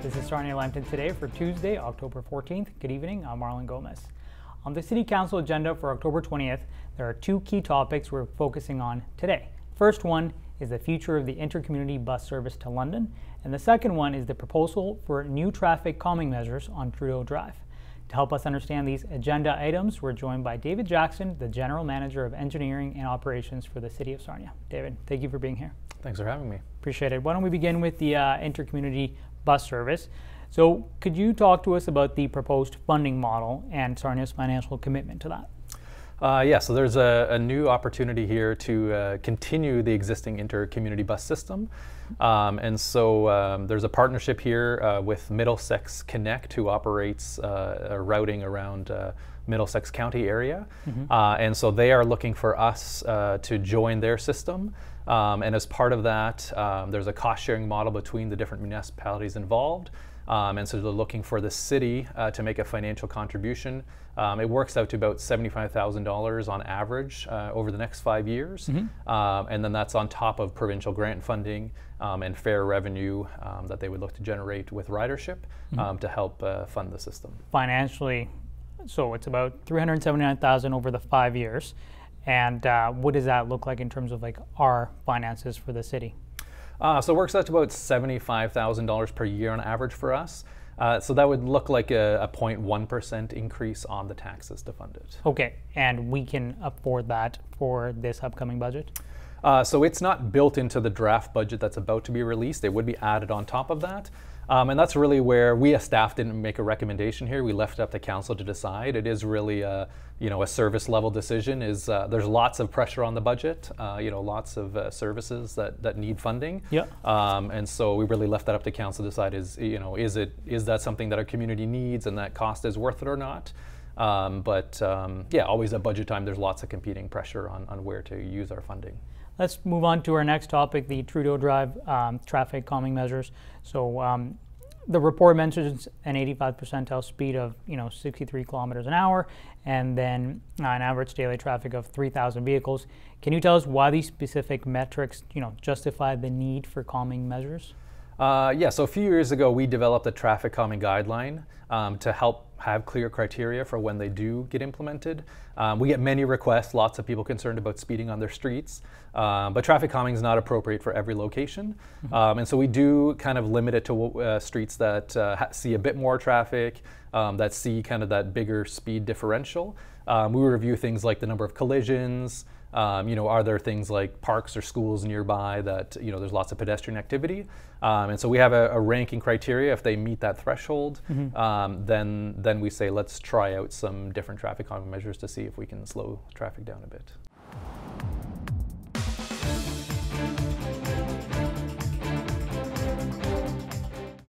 This is Sarnia, Lambton today for Tuesday, October 14th. Good evening, I'm Marlon Gomez. On the City Council agenda for October 20th, there are two key topics we're focusing on today. First one is the future of the intercommunity bus service to London, and the second one is the proposal for new traffic calming measures on Trudeau Drive. To help us understand these agenda items, we're joined by David Jackson, the General Manager of Engineering and Operations for the City of Sarnia. David, thank you for being here. Thanks for having me. Appreciate it. Why don't we begin with the intercommunity bus service. So could you talk to us about the proposed funding model and Sarnia's financial commitment to that? Yeah, so there's a new opportunity here to continue the existing intercommunity bus system. And so there's a partnership here with Middlesex Connect, who operates a routing around Middlesex County area. And so they are looking for us to join their system. And as part of that, there's a cost sharing model between the different municipalities involved. And so they're looking for the city to make a financial contribution. It works out to about $75,000 on average over the next 5 years. And then that's on top of provincial grant funding and fair revenue that they would look to generate with ridership to help fund the system. Financially, so it's about $379,000 over the 5 years. And what does that look like in terms of like our finances for the city? So it works out to about $75,000 per year on average for us. So that would look like a 0.1% increase on the taxes to fund it. Okay, and we can afford that for this upcoming budget? So it's not built into the draft budget that's about to be released. It would be added on top of that. And that's really where we as staff didn't make a recommendation here. We left it up to council to decide. It is really a service level decision. There's lots of pressure on the budget, lots of services that need funding. Yeah. And so we really left that up to council to decide is that something that our community needs and that cost is worth it or not. Yeah, always at budget time, there's lots of competing pressure on where to use our funding. Let's move on to our next topic, the Trudeau Drive traffic calming measures. So the report mentions an 85th percentile speed of 63 kilometers an hour, and then an average daily traffic of 3,000 vehicles. Can you tell us why these specific metrics justify the need for calming measures? Yeah, so a few years ago we developed a traffic calming guideline to help have clear criteria for when they do get implemented. We get many requests, lots of people concerned about speeding on their streets, but traffic calming is not appropriate for every location. And so we do kind of limit it to streets that see a bit more traffic, that see kind of that bigger speed differential. We review things like the number of collisions, are there things like parks or schools nearby that, there's lots of pedestrian activity. And so we have a ranking criteria. If they meet that threshold, then we say, let's try out some different traffic calming measures to see if we can slow traffic down a bit.